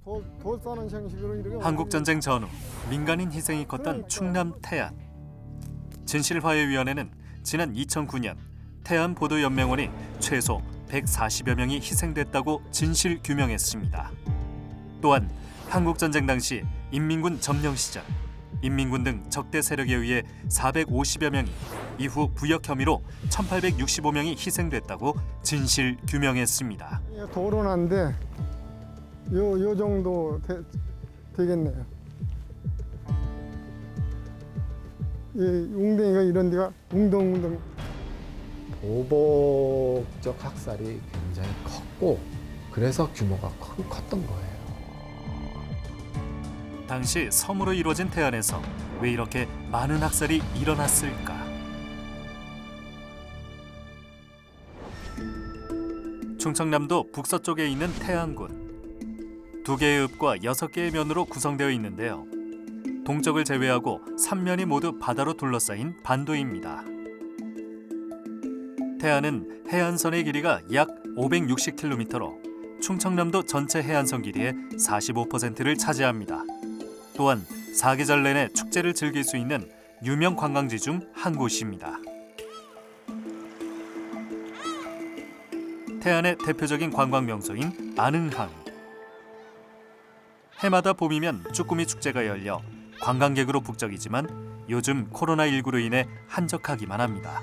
돌 싸는 형식으로 이렇게 한국전쟁 전후 민간인 희생이 컸던 충남 태안. 진실화해위원회는 지난 2009년 태안보도연맹원이 최소 140여 명이 희생됐다고 진실 규명했습니다. 또한 한국전쟁 당시 인민군 점령 시절 인민군 등 적대 세력에 의해 450여 명이 이후 부역 혐의로 1865명이 희생됐다고 진실 규명했습니다. 돌은 한데 요 정도 되겠네요. 이 웅덩이가 이런 데가 웅덩웅덩. 보복적 학살이 굉장히 컸고 그래서 규모가 컸던 거예요. 당시 섬으로 이루어진 태안에서 왜 이렇게 많은 학살이 일어났을까? 충청남도 북서쪽에 있는 태안군. 2개의 읍과 6개의 면으로 구성되어 있는데요. 동쪽을 제외하고 3면이 모두 바다로 둘러싸인 반도입니다. 태안은 해안선의 길이가 약 560km로 충청남도 전체 해안선 길이의 45%를 차지합니다. 또한 사계절 내내 축제를 즐길 수 있는 유명 관광지 중 한 곳입니다. 태안의 대표적인 관광 명소인 안흥항. 해마다 봄이면 쭈꾸미 축제가 열려 관광객으로 북적이지만 요즘 코로나19로 인해 한적하기만 합니다.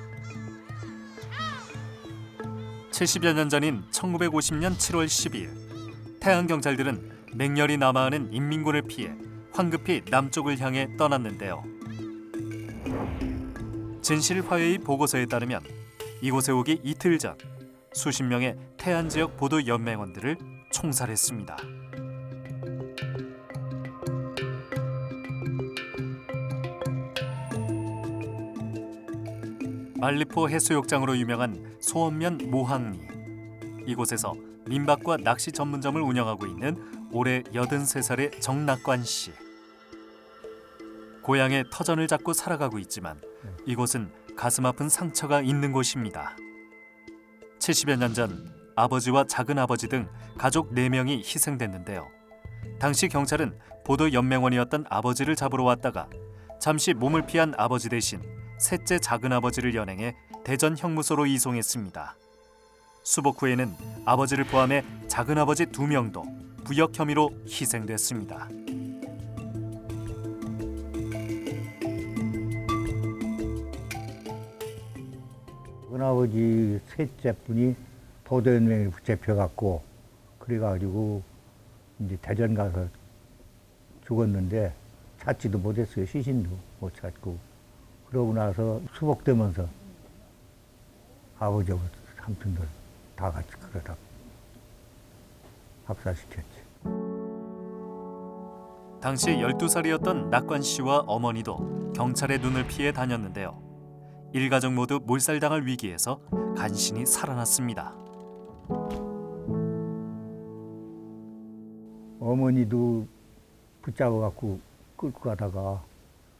70여 년 전인 1950년 7월 12일 태안 경찰들은 맹렬히 남하하는 인민군을 피해 황급히 남쪽을 향해 떠났는데요. 진실화해의 보고서에 따르면 이곳에 오기 이틀 전 수십 명의 태안 지역 보도 연맹원들을 총살했습니다. 만리포 해수욕장으로 유명한 소원면 모항리. 이곳에서 민박과 낚시 전문점을 운영하고 있는 올해 83살의 정낙관 씨. 고향의 터전을 잡고 살아가고 있지만 이곳은 가슴 아픈 상처가 있는 곳입니다. 70여 년 전 아버지와 작은아버지 등 가족 4명이 희생됐는데요. 당시 경찰은 보도연맹원이었던 아버지를 잡으러 왔다가 잠시 몸을 피한 아버지 대신 셋째 작은아버지를 연행해 대전 형무소로 이송했습니다. 수복 후에는 아버지를 포함해 작은아버지 2명도 부역 혐의로 희생됐습니다. 큰아버지 셋째 분이 보도연맹에 붙잡혀갖고 그래가지고 이제 대전 가서 죽었는데 찾지도 못했어요. 시신도 못 찾고. 그러고 나서 수복되면서 아버지하고 삼촌들 다 같이 그러다 학살시켰지. 당시 12살이었던 낙관 씨와 어머니도 경찰의 눈을 피해 다녔는데요. 일가족 모두 몰살당할 위기에서 간신히 살아났습니다. 어머니도 붙잡아갖고 끌고 가다가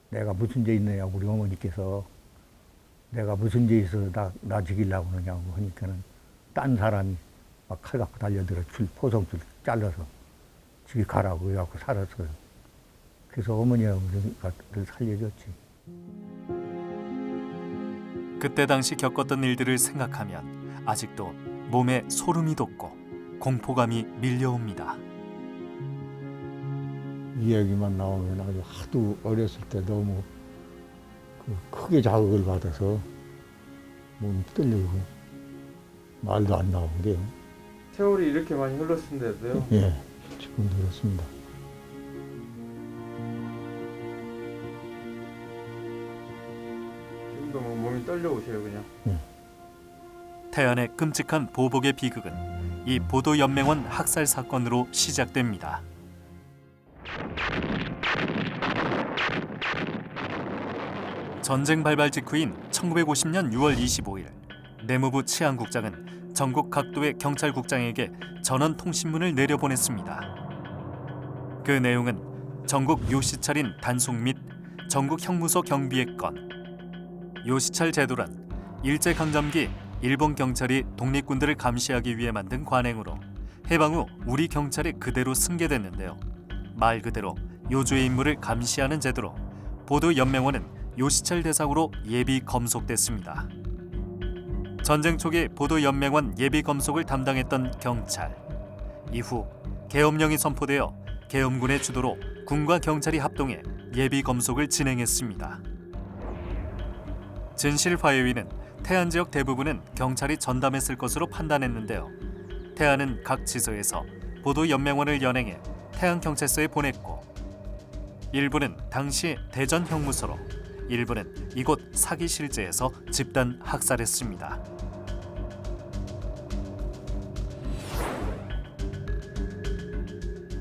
내가 무슨 죄 있느냐고 우리 어머니께서 내가 무슨 죄 있어서 나 죽이려고 그러냐고 하니까는 딴 사람이 막 칼 갖고 달려들어 포성줄 잘라서 집에 가라고 해갖고 살았어요. 그래서 어머니하고 늘 살려줬지. 그때 당시 겪었던 일들을 생각하면 아직도 몸에 소름이 돋고 공포감이 밀려옵니다. 이야기만 나오면 아주 하도 어렸을 때 너무 크게 자극을 받아서 몸이 떨리고 말도 안 나오는데요. 세월이 이렇게 많이 흘렀는데도요? 예, 지금도 그렇습니다. 지금도 뭐 몸이 떨려오세요 그냥. 태안의 끔찍한 보복의 비극은 이 보도연맹원 학살 사건으로 시작됩니다. 전쟁 발발 직후인 1950년 6월 25일 내무부 치안국장은 전국 각도의 경찰국장에게 전원 통신문을 내려보냈습니다. 그 내용은 전국 요시찰인 단속 및 전국 형무소 경비의 건. 요시찰 제도란 일제강점기 일본 경찰이 독립군들을 감시하기 위해 만든 관행으로 해방 후 우리 경찰이 그대로 승계됐는데요. 말 그대로 요주의 임무를 감시하는 제도로 보도연맹원은 요시철 대상으로 예비 검속됐습니다. 전쟁 초기 보도연맹원 예비 검속을 담당했던 경찰. 이후 계엄령이 선포되어 계엄군의 주도로 군과 경찰이 합동해 예비 검속을 진행했습니다. 진실화해위는 태안 지역 대부분은 경찰이 전담했을 것으로 판단했는데요. 태안은 각 지소에서 보도연맹원을 연행해 태안경찰서에 보냈고, 일부는 당시 대전 형무소로, 일부는 이곳 사기실제에서 집단 학살했습니다.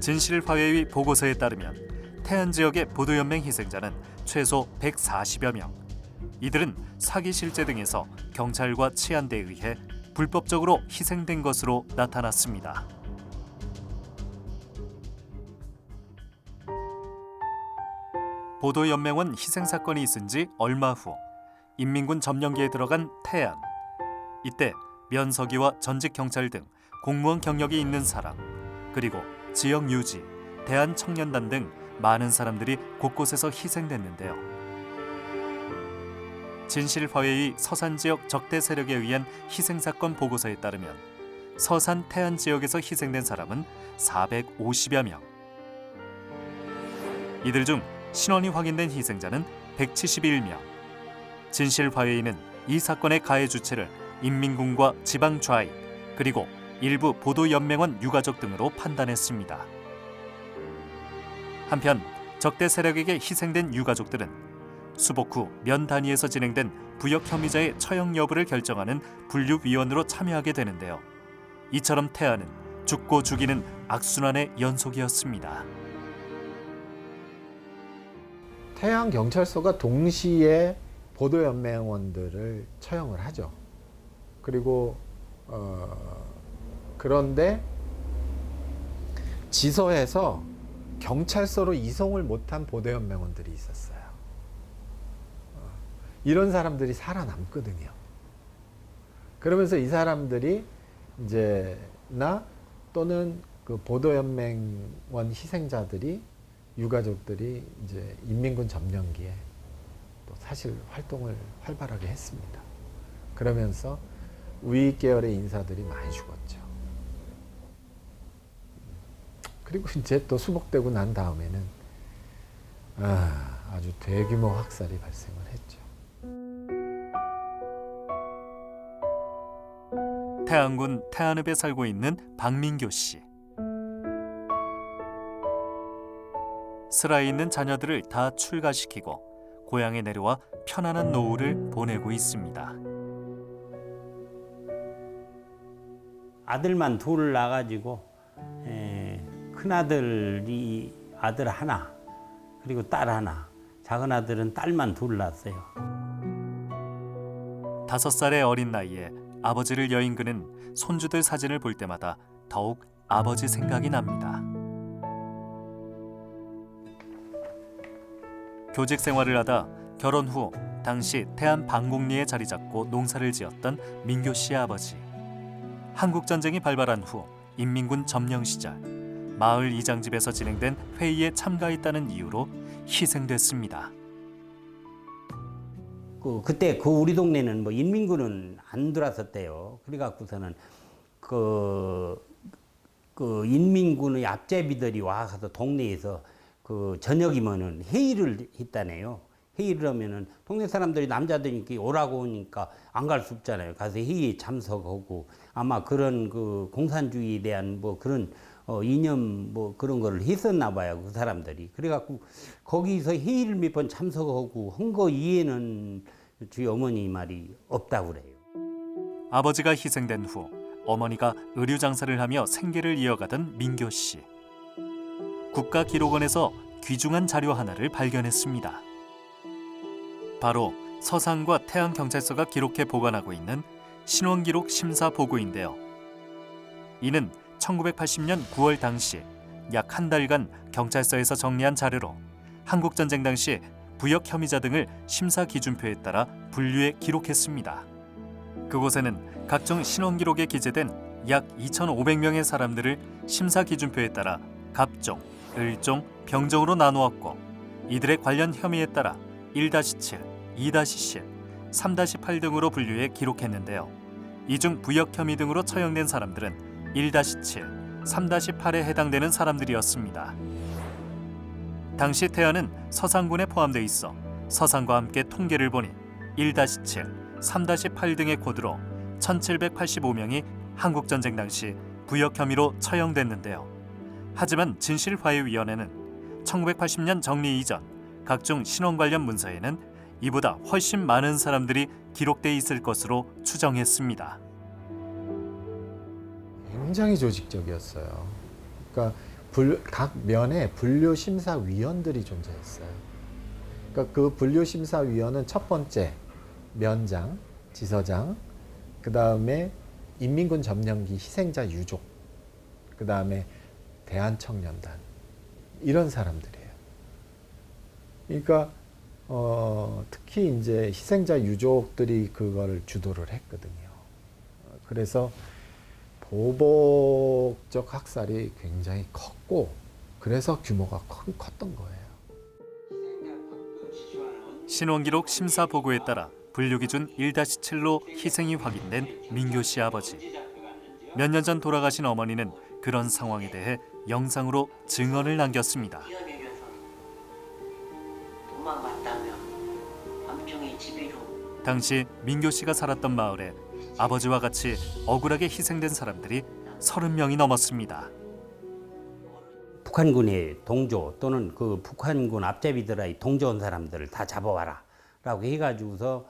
진실화해위 보고서에 따르면 태안 지역의 보도연맹 희생자는 최소 140여 명. 이들은 사기실제 등에서 경찰과 치안대에 의해 불법적으로 희생된 것으로 나타났습니다. 보도연맹원 희생사건이 있은 지 얼마 후 인민군 점령기에 들어간 태안. 이때 면서기와 전직 경찰 등 공무원 경력이 있는 사람, 그리고 지역 유지, 대한청년단 등 많은 사람들이 곳곳에서 희생됐는데요. 진실화해위 서산 지역 적대 세력에 의한 희생사건 보고서에 따르면 서산 태안 지역에서 희생된 사람은 450여 명. 이들 중 신원이 확인된 희생자는 171명. 진실화해위는 이 사건의 가해 주체를 인민군과 지방좌익 그리고 일부 보도연맹원 유가족 등으로 판단했습니다. 한편 적대 세력에게 희생된 유가족들은 수복 후 면 단위에서 진행된 부역 혐의자의 처형 여부를 결정하는 분류위원으로 참여하게 되는데요. 이처럼 태안은 죽고 죽이는 악순환의 연속이었습니다. 태안경찰서가 동시에 보도연맹원들을 처형을 하죠. 그리고 그런데 지서에서 경찰서로 이송을 못한 보도연맹원들이 있었어요. 이런 사람들이 살아남거든요. 그러면서 이 사람들이 이제 또는 그 보도연맹원 희생자들이 유가족들이 이제 인민군 점령기에 또 사실 활동을 활발하게 했습니다. 그러면서 우익 계열의 인사들이 많이 죽었죠. 그리고 이제 또 수복되고 난 다음에는 아주 대규모 학살이 발생을 했죠. 태안군 태안읍에 살고 있는 박민교 씨. 슬하에 있는 자녀들을 다 출가시키고 고향에 내려와 편안한 노후를 보내고 있습니다. 아들만 둘 낳아가지고 큰아들이 아들 하나 그리고 딸 하나, 작은 아들은 딸만 둘 낳았어요. 5살의 어린 나이에 아버지를 여인 그는 손주들 사진을 볼 때마다 더욱 아버지 생각이 납니다. 교직 생활을 하다 결혼 후 당시 태안 방곡리에 자리 잡고 농사를 지었던 민교 씨의 아버지. 한국전쟁이 발발한 후 인민군 점령 시절 마을 이장집에서 진행된 회의에 참가했다는 이유로 희생됐습니다. 그때 우리 동네는 뭐 인민군은 안 들어왔었대요. 그래갖고서는 그 인민군의 앞제비들이 와서 동네에서 그 저녁이면은 회의를 했다네요. 회의를 하면은 동네 사람들이 남자들이 오라고 하니까 안 갈 수 없잖아요. 가서 회의에 참석하고 아마 그런 그 공산주의에 대한 뭐 그런 이념 뭐 그런 거를 했었나 봐요. 그 사람들이. 그래갖고 거기서 회의를 몇 번 참석하고 한 거 이해는 저희 어머니 말이 없다고 그래요. 아버지가 희생된 후 어머니가 의류 장사를 하며 생계를 이어가던 민교 씨. 국가기록원에서 귀중한 자료 하나를 발견했습니다. 바로 서산과 태안경찰서가 기록해 보관하고 있는 신원기록 심사 보고인데요. 이는 1980년 9월 당시 약 한 달간 경찰서에서 정리한 자료로 한국전쟁 당시 부역 혐의자 등을 심사 기준표에 따라 분류해 기록했습니다. 그곳에는 각종 신원기록에 기재된 약 2,500명의 사람들을 심사 기준표에 따라 갑종, 을종, 병종으로 나누었고 이들의 관련 혐의에 따라 1-7, 2-10, 3-8 등으로 분류해 기록했는데요. 이 중 부역 혐의 등으로 처형된 사람들은 1-7, 3-8에 해당되는 사람들이었습니다. 당시 태안은 서산군에 포함돼 있어 서산과 함께 통계를 보니 1-7, 3-8 등의 코드로 1,785명이 한국전쟁 당시 부역 혐의로 처형됐는데요. 하지만 진실화해위원회는 1980년 정리 이전 각종 신원 관련 문서에는 이보다 훨씬 많은 사람들이 기록돼 있을 것으로 추정했습니다. 굉장히 조직적이었어요. 그러니까 각 면에 분류심사위원들이 존재했어요. 그러니까 그 분류심사위원은 첫 번째 면장, 지서장, 그 다음에 인민군 점령기 희생자 유족, 그 다음에 대한청년단, 이런 사람들이에요. 그러니까 특히 이제 희생자 유족들이 그걸 주도를 했거든요. 그래서 보복적 학살이 굉장히 컸고, 그래서 규모가 컸던 거예요. 신원기록 심사 보고에 따라 분류 기준 1-7로 희생이 확인된 민교 씨 아버지. 몇 년 전 돌아가신 어머니는 그런 상황에 대해 영상으로 증언을 남겼습니다. 당시 민교 씨가 살았던 마을에 아버지와 같이 억울하게 희생된 사람들이 30명이 넘었습니다. 북한군의 동조 또는 그 북한군 앞제비들의 동조한 사람들을 다 잡아와라라고 해가지고서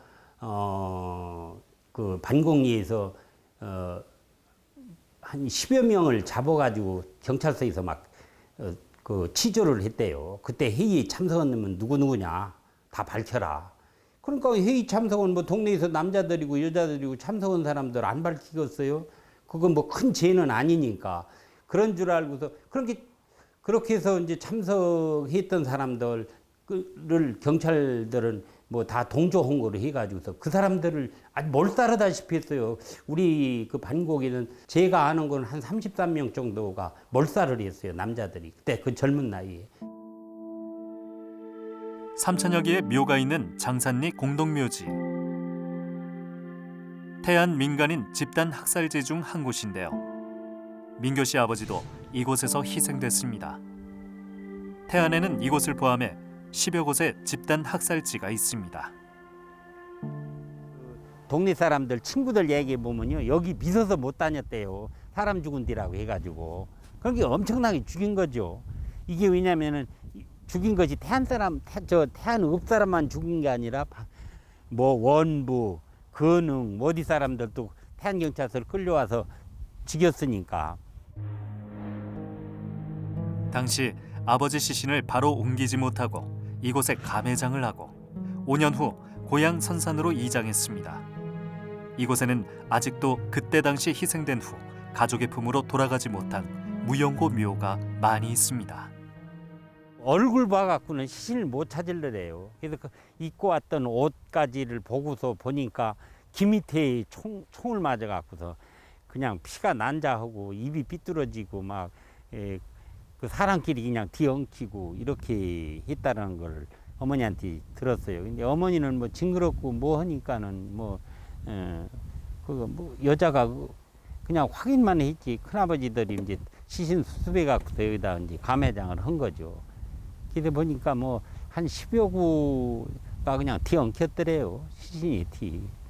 그 반공리에서 한 10여 명을 잡아가지고 경찰서에서 막 그 치조를 했대요. 그때 회의에 참석하면 누구냐 다 밝혀라. 그러니까 회의 참석은 뭐 동네에서 남자들이고 여자들이고 참석한 사람들 안 밝히겠어요? 그건 뭐 큰 죄는 아니니까. 그런 줄 알고서 그렇게 해서 이제 참석했던 사람들을 경찰들은 뭐 다 동조 홍보를 해가지고서 그 사람들을 아주 몰살하다시피 했어요. 우리 그 반곡에는 제가 아는 건 한 33명 정도가 몰살을 했어요. 남자들이. 그때 그 젊은 나이에. 3천여 개의 묘가 있는 장산리 공동묘지. 태안 민간인 집단 학살지 중 한 곳인데요. 민교 씨 아버지도 이곳에서 희생됐습니다. 태안에는 이곳을 포함해 10여 곳의 집단 학살지가 있습니다. 동네 사람들 친구들 얘기해 보면요, 여기 미서서 못 다녔대요. 사람 죽은 데라고 해가지고. 그게 엄청나게 죽인 거죠. 이게 왜냐면은 죽인 것이 태안 읍 사람만 죽인 게 아니라 뭐 원부, 건흥, 어디 사람들도 태안 경찰서를 끌려와서 죽였으니까. 당시 아버지 시신을 바로 옮기지 못하고 이곳에 감회장을 하고 5년 후 고향 선산으로 이장했습니다. 이곳에는 아직도 그때 당시 희생된 후 가족의 품으로 돌아가지 못한 무용고 묘가 많이 있습니다. 얼굴 봐갖고는 시신을 못 찾으려래요. 그래서 그 입고 왔던 옷까지를 보고서 보니까 귀 밑에 총을 맞아갖고서 그냥 피가 난자하고 입이 삐뚤어지고 막 그 사람끼리 그냥 뒤엉키고 이렇게 했다는 걸 어머니한테 들었어요. 근데 어머니는 뭐 징그럽고 뭐 하니까는 뭐 여자가 그냥 확인만 했지. 큰아버지들이 이제 시신 수습해 갖고 여기다 이제 감회장을 한 거죠. 그래 보니까 뭐 한 10여 구가 그냥 뒤엉켰더래요. 시신이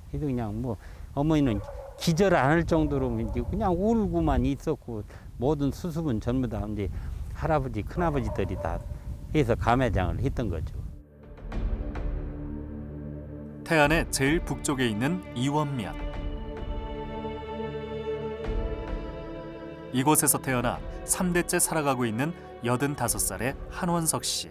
그래서 그냥 뭐 어머니는 기절 안 할 정도로 이제 그냥 울고만 있었고 모든 수습은 전부 다 이제 할아버지, 큰아버지들이 다 해서 감회장을 했던 거죠. 태안의 제일 북쪽에 있는 이원면. 이곳에서 태어나 3대째 살아가고 있는 85살의 한원석 씨.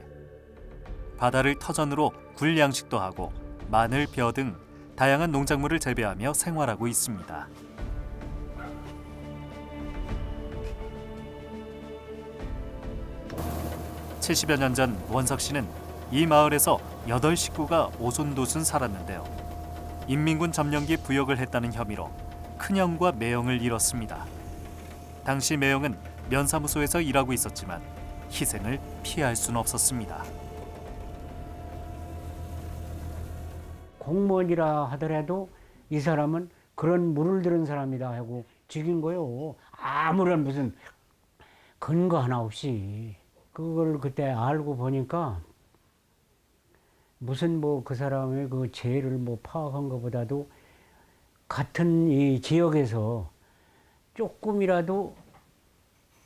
바다를 터전으로 굴 양식도 하고 마늘, 벼 등 다양한 농작물을 재배하며 생활하고 있습니다. (70여 년) 전 원석 씨는 이 마을에서 8식구가 오손도손 살았는데요. 인민군 점령기 부역을 했다는 혐의로 큰형과 매형을 잃었습니다. 당시 매형은 면사무소에서 일하고 있었지만 희생을 피할 수는 없었습니다. 공무원이라 하더라도 이 사람은 그런 물을 들은 사람이다 하고 죽인 거요. 아무런 무슨 근거 하나 없이. 그걸 그때 알고 보니까 무슨 뭐 그 사람의 그 죄를 뭐 파악한 것보다도 같은 이 지역에서 조금이라도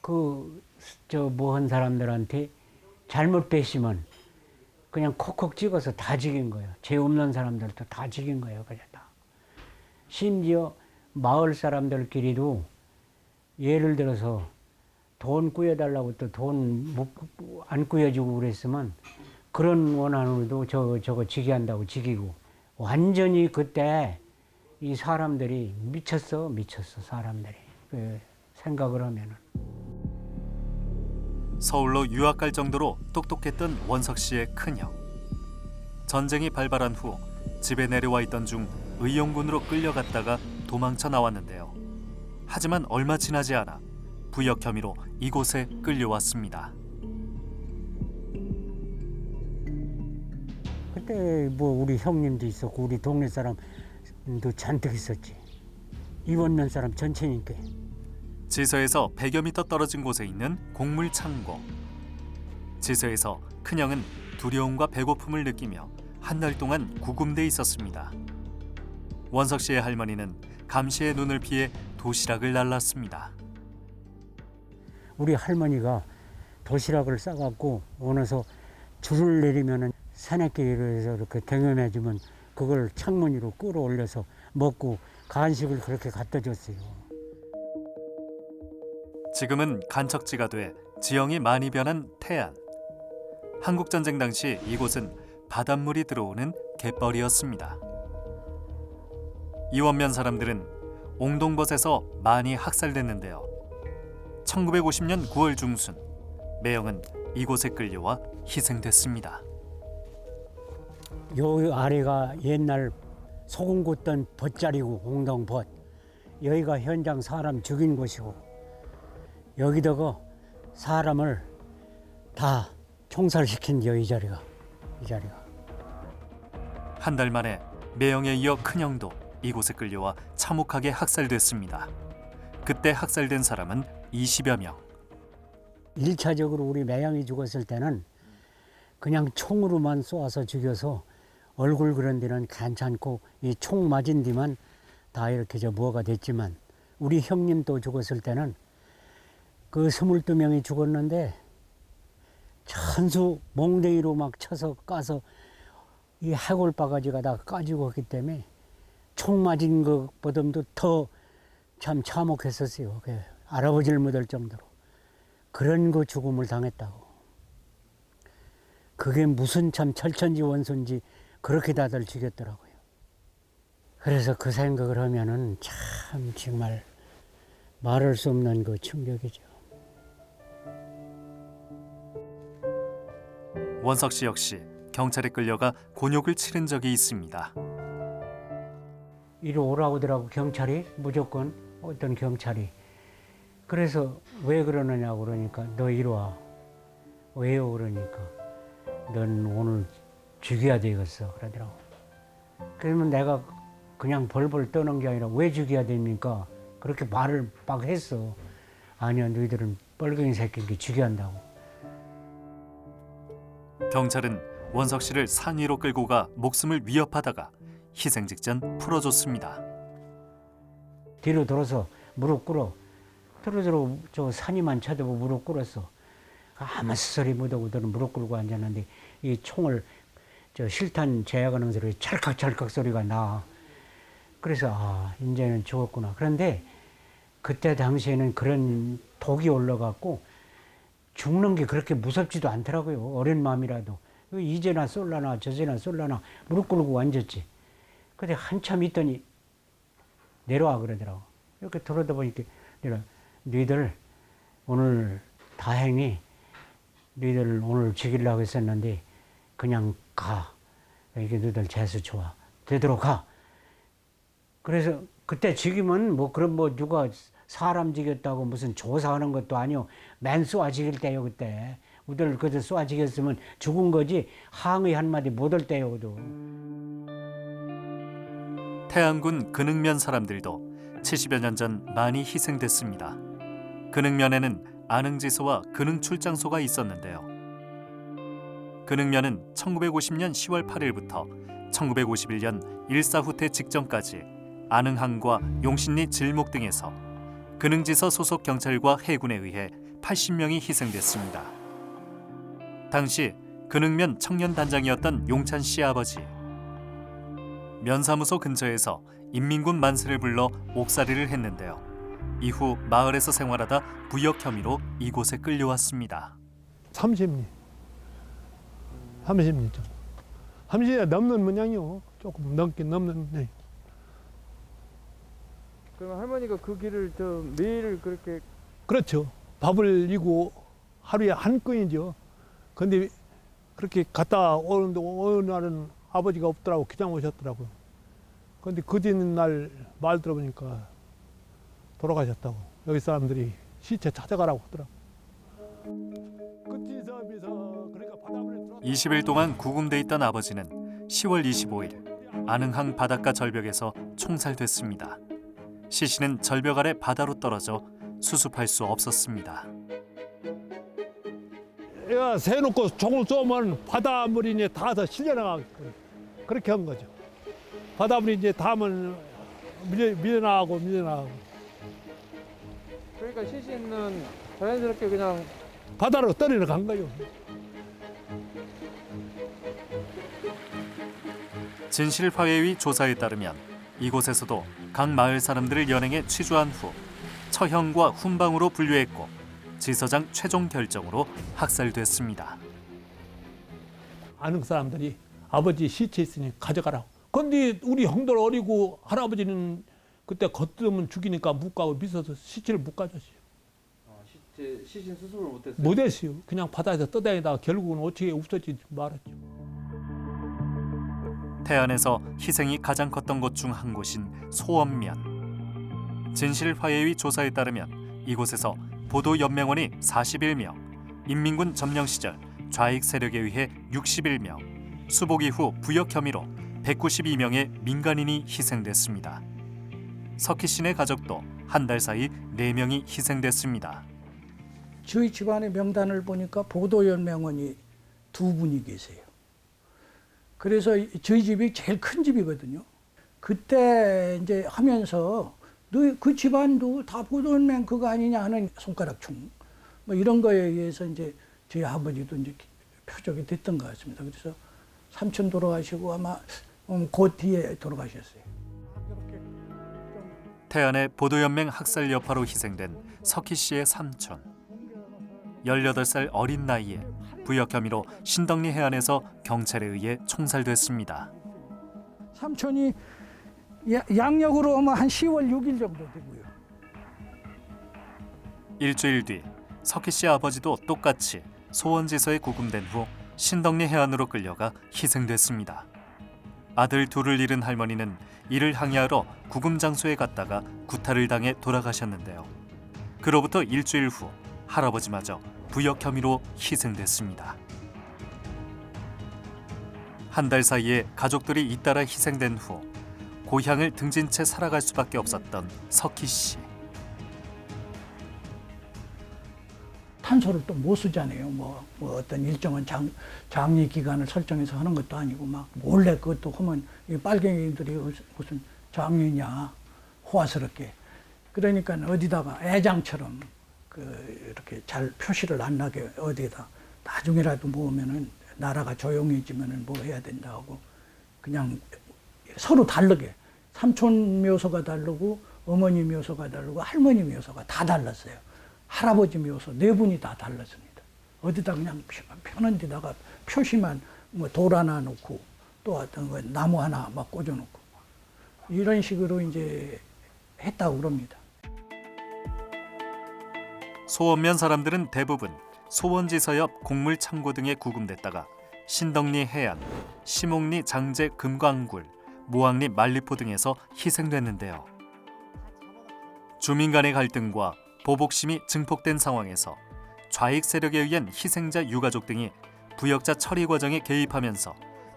그 저 뭐 한 사람들한테 잘못 배시면 그냥 콕콕 찍어서 다 죽인 거예요. 죄 없는 사람들도 다 죽인 거예요. 그냥 다. 심지어 마을 사람들끼리도 예를 들어서 돈 꾸여달라고 또 돈 안 꾸여주고 그랬으면 그런 원한으로도 저거 지기한다고 지기고 완전히 그때 이 사람들이 미쳤어 사람들이 그 생각을 하면은. 서울로 유학 갈 정도로 똑똑했던 원석 씨의 큰형. 전쟁이 발발한 후 집에 내려와 있던 중 의용군으로 끌려갔다가 도망쳐 나왔는데요. 하지만 얼마 지나지 않아 부역 혐의로 이곳에 끌려왔습니다. 그때 뭐 우리 형님도 있었고 우리 동네 사람도 잔뜩 있었지. 이원면 사람 전체니까. 지서에서 100여 미터 떨어진 곳에 있는 곡물 창고. 지서에서 큰형은 두려움과 배고픔을 느끼며 한 달 동안 구금돼 있었습니다. 원석 씨의 할머니는 감시의 눈을 피해 도시락을 날랐습니다. 우리 할머니가 도시락을 싸갖고 오면서 줄을 내리면은 산악길에서 이렇게 경험해주면 그걸 창문 위로 끌어올려서 먹고 간식을 그렇게 갖다 줬어요. 지금은 간척지가 돼 지형이 많이 변한 태안. 한국전쟁 당시 이곳은 바닷물이 들어오는 갯벌이었습니다. 이원면 사람들은 옹동벗에서 많이 학살됐는데요. 1950년 9월 중순 매형은 이곳에 끌려와 희생됐습니다. 요 아래가 옛날 소금 굽던 벗자리고 옹동벗. 여기가 현장 사람 죽인 곳이고 여기다가 사람을 다 총살시킨 이 자리가. 한 달 만에 매형에 이어 큰형도 이곳에 끌려와 참혹하게 학살됐습니다. 그때 학살된 사람은 20여 명. 1차적으로 우리 매형이 죽었을 때는 그냥 총으로만 쏘아서 죽여서 얼굴 그런 데는 괜찮고 이 총 맞은 뒤만 다 이렇게 뭐가 됐지만 우리 형님 또 죽었을 때는 그 22명이 죽었는데 천수 몽댕이로 막 쳐서 까서 이 해골 바가지가 다 까지고 했기 때문에 총 맞은 것보다도 더 참 참혹했었어요. 알아보질 못할 정도로. 그런 거 죽음을 당했다고. 그게 무슨 참 철천지 원소인지 그렇게 다들 죽였더라고요. 그래서 그 생각을 하면은 참 정말 말할 수 없는 그 충격이죠. 원석 씨 역시 경찰에 끌려가 곤욕을 치른 적이 있습니다. 이리 오라고 하더라고 경찰이 무조건 어떤 경찰이. 그래서 왜 그러느냐고 그러니까 너 이리 와. 왜요 그러니까 넌 오늘 죽여야 되겠어 그러더라고. 그러면 내가 그냥 벌벌 떠는 게 아니라 왜 죽여야 됩니까? 그렇게 말을 막 했어. 아니야 너희들은 뻘갱이 새끼인데 죽여야 한다고. 경찰은 원석 씨를 산 위로 끌고 가 목숨을 위협하다가 희생 직전 풀어줬습니다. 뒤로 돌아서 무릎 꿇어. 떨어져 저 산이만 쳐다보고 무릎 꿇었어. 아무 소리 못하고 너는 무릎 꿇고 앉았는데 이 총을 저 실탄 제약하는 소리 찰칵찰칵 소리가 나. 그래서 아 이제는 죽었구나. 그런데 그때 당시에는 그런 독이 올라갔고 죽는 게 그렇게 무섭지도 않더라고요. 어린 마음이라도. 이제나 쏠라나 저제나 쏠라나 무릎 꿇고 앉았지. 근데 한참 있더니 내려와 그러더라고. 이렇게 들어다 보니까 너희들 오늘 다행히 너희들 오늘 죽이려고 했었는데 그냥 가. 이게 너희들 재수 좋아. 되도록 가. 그래서 그때 죽이면 뭐 그런 뭐 누가 사람 죽였다고 무슨 조사하는 것도 아니오. 맨 쏘아 죽일 때요 그때. 우리를 그저 쏘아 죽였으면 죽은 거지 항의 한마디 못 할 때요. 그도. 태안군 근흥면 사람들도 70여 년 전 많이 희생됐습니다. 근흥면에는 안흥지소와 근흥출장소가 있었는데요. 근흥면은 1950년 10월 8일부터 1951년 일사후퇴 직전까지 안흥항과 용신리 질목 등에서 근흥지서 소속 경찰과 해군에 의해 80명이 희생됐습니다. 당시 근흥면 청년단장이었던 용찬 씨 아버지. 면사무소 근처에서 인민군 만세를 불러 옥살이를 했는데요. 이후 마을에서 생활하다 부역 혐의로 이곳에 끌려왔습니다. 30년. 30년 전. 30년 넘는 모양이요. 조금 넘긴 넘는 모양. 그럼 할머니가 그 길을 매일 그렇게 그렇죠. 밥을 이고 하루에 한 건이죠. 근데 그렇게 갔다 오는데 어느 날은 아버지가 없더라고. 그냥 오셨더라고요. 근데 그 뒤날 말 들어보니까 돌아가셨다고. 여기 사람들이 시체 찾아가라고 하더라고. 끝인 사업에서 그러니까 바닷물에 들어왔다. 20일 동안 구금돼 있던 아버지는 10월 25일 안흥항 바닷가 절벽에서 총살됐습니다. 시신은 절벽 아래 바다로 떨어져 수습할 수 없었습니다. 얘가 세놓고 총을 쏘면 바닷물이 이제 닿아서 실려나가겠군. 그렇게 한 거죠. 바닷물이 이제 닿으면 밀려나가고. 그러니까 시신은 자연스럽게 그냥 바다로 떨어져 간 거예요. 진실화해위 조사에 따르면 이곳에서도 각 마을 사람들을 연행해 취조한 후 처형과 훈방으로 분류했고 지서장 최종 결정으로 학살됐습니다. 아는 사람들이 아버지 시체 있으니 가져가라고. 근데 우리 형들 어리고 할아버지는 그때 겉으면 죽이니까 못 가고 미쳐서 시체를 못 가졌어요. 시신 수습을 못했어요. 못했어요. 그냥 바다에서 떠다니다가 결국은 어떻게 없어지지 말았죠. 태안에서 희생이 가장 컸던 곳 중 한 곳인 소원면. 진실화해위 조사에 따르면 이곳에서 보도연맹원이 41명, 인민군 점령 시절 좌익 세력에 의해 61명, 수복 이후 부역 혐의로 192명의 민간인이 희생됐습니다. 석희 씨네 가족도 한 달 사이 4명이 희생됐습니다. 저희 집안의 명단을 보니까 보도연맹원이 2분이 계세요. 그래서 저희 집이 제일 큰 집이거든요. 그때 이제 하면서 너 그 집안도 다 보도연맹 그거 아니냐 하는 손가락충 뭐 이런 거에 의해서 이제 저희 아버지도 이제 표적이 됐던 것 같습니다. 그래서 삼촌 돌아가시고 아마 그 뒤에 돌아가셨어요. 태안의 보도연맹 학살 여파로 희생된 석희 씨의 삼촌. 18살 어린 나이에 부역 혐의로 신덕리 해안에서 경찰에 의해 총살됐습니다. 삼촌이 양력으로 오면 한 10월 6일 정도 되고요. 일주일 뒤 석희 씨 아버지도 똑같이 소원지서에 구금된 후 신덕리 해안으로 끌려가 희생됐습니다. 아들 둘을 잃은 할머니는 이를 항해하러 구금 장소에 갔다가 구타를 당해 돌아가셨는데요. 그로부터 일주일 후 할아버지마저 부역 혐의로 희생됐습니다. 한 달 사이에 가족들이 잇따라 희생된 후 고향을 등진 채 살아갈 수밖에 없었던 석희 씨. 탄소를 또 못 쓰잖아요. 뭐 어떤 일정한 장리 기간을 설정해서 하는 것도 아니고 막 몰래 그것도 하면 이 빨갱이들이 무슨 장리냐 호화스럽게. 그러니까 어디다가 애장처럼 이렇게 잘 표시를 안 나게 어디에다 나중에라도 모으면은 나라가 조용해지면은 뭐 해야 된다고 그냥 서로 다르게 삼촌 묘소가 다르고 어머니 묘소가 다르고 할머니 묘소가 다 달랐어요. 할아버지 묘소 4분이 다 달랐습니다. 어디다 그냥 펴는 데다가 표시만 뭐 돌 하나 놓고 또 어떤 거 나무 하나 막 꽂아놓고 이런 식으로 이제 했다고 그럽니다. 소원면 사람들은 대부분 소원지서 옆 곡물 창고 등에 구금됐다가 신덕리 해안, 심옥리 장제 금광굴, 모항리 만리포 등에서 희생됐는데요. 주민 간의 갈등과 보복심이 증폭된 상황에서 좌익 세력에 의한 희생자 유가족 등이 부역자 처리 과정에 개입하면서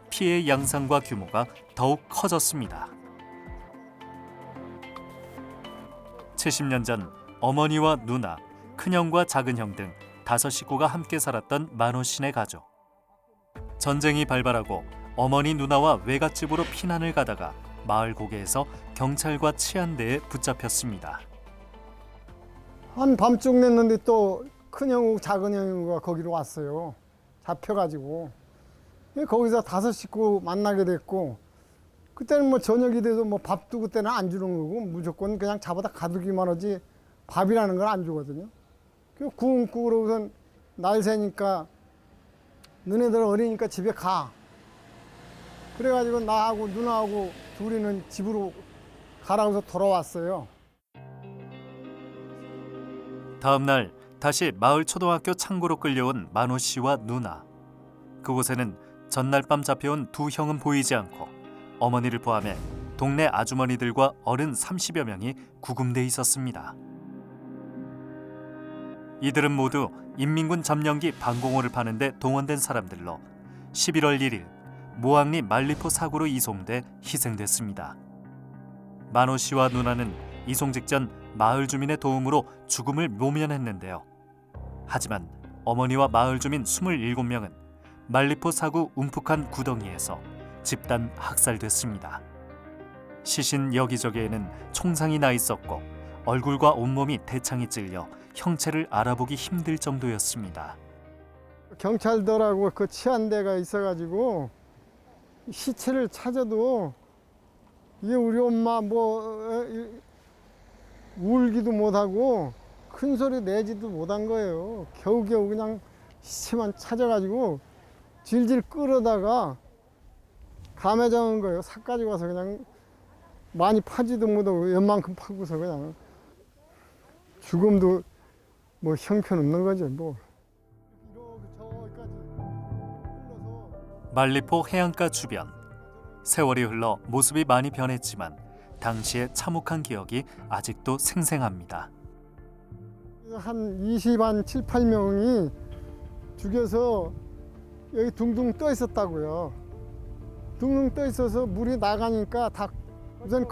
피해 양상과 규모가 더욱 커졌습니다. 70년 전 어머니와 누나, 큰형과 작은형 등 5식구가 함께 살았던 만호 씨네 가족. 전쟁이 발발하고 어머니 누나와 외갓집으로 피난을 가다가 마을 고개에서 경찰과 치안대에 붙잡혔습니다. 한 밤중 냈는데 또 큰형하고 작은형이 거기로 왔어요. 잡혀가지고. 거기서 5식구 만나게 됐고, 그때는 뭐 저녁이 돼도 뭐 밥도 그때는 안 주는 거고, 무조건 그냥 잡아다 가두기만 하지 밥이라는 걸 안 주거든요. 굶고 그러고선 날 새니까 너네들 어리니까 집에 가. 그래가지고 나하고 누나하고 둘이는 집으로 가라고 해서 돌아왔어요. 다음 날 다시 마을 초등학교 창고로 끌려온 만호 씨와 누나. 그곳에는 전날 밤 잡혀온 두 형은 보이지 않고 어머니를 포함해 동네 아주머니들과 어른 30여 명이 구금돼 있었습니다. 이들은 모두 인민군 점령기 방공호를 파는데 동원된 사람들로 11월 1일 모항리 말리포 사구로 이송돼 희생됐습니다. 만호 씨와 누나는 이송 직전 마을 주민의 도움으로 죽음을 모면했는데요. 하지만 어머니와 마을 주민 27명은 말리포 사구 움푹한 구덩이에서 집단 학살됐습니다. 시신 여기저기에는 총상이 나 있었고 얼굴과 온몸이 대창이 찔려 형체를 알아보기 힘들 정도였습니다. 경찰들하고 그 치안대가 있어가지고 시체를 찾아도 이게 우리 엄마 뭐 울기도 못하고 큰 소리 내지도 못한 거예요. 겨우겨우 그냥 시체만 찾아가지고 질질 끌어다가 감에 잡은 거예요. 삭 가지고 와서 그냥 많이 파지도 못하고 웬만큼 파고서 그냥 죽음도 뭐 형편없는 거죠. 뭐. 말리포 해안가 주변. 세월이 흘러 모습이 많이 변했지만 당시의 참혹한 기억이 아직도 생생합니다. 한 20한 7, 8명이 죽여서 여기 둥둥 떠 있었다고요. 둥둥 떠 있어서 물이 나가니까 다 우선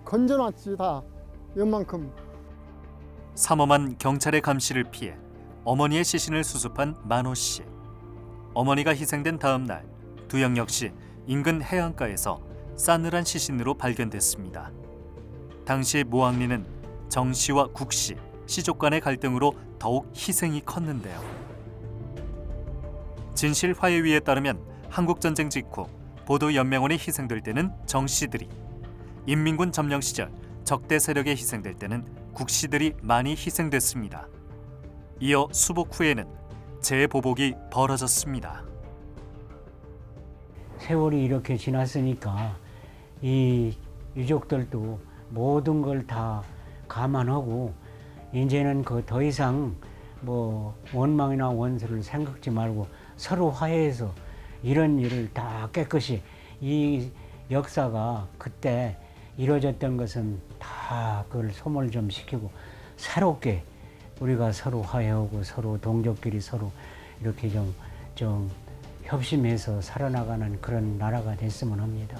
건져놨지 다 웬만큼. 삼엄한 경찰의 감시를 피해 어머니의 시신을 수습한 만호 씨. 어머니가 희생된 다음 날 두 형 역시 인근 해안가에서 싸늘한 시신으로 발견됐습니다. 당시 모항리는 정 씨와 국 씨, 씨족 간의 갈등으로 더욱 희생이 컸는데요. 진실화해위에 따르면 한국전쟁 직후 보도연맹원이 희생될 때는 정 씨들이, 인민군 점령 시절 적대 세력에 희생될 때는 국 씨들이 많이 희생됐습니다. 이어 수복 후에는 재보복이 벌어졌습니다. 세월이 이렇게 지났으니까 이 유족들도 모든 걸 다 감안하고 이제는 그 더 이상 뭐 원망이나 원수를 생각지 말고 서로 화해해서 이런 일을 다 깨끗이, 이 역사가 그때 이루어졌던 것은 다 그걸 소멸 좀 시키고 새롭게 우리가 서로 화해하고 서로 동족끼리 서로 이렇게 좀 협심해서 살아나가는 그런 나라가 됐으면 합니다.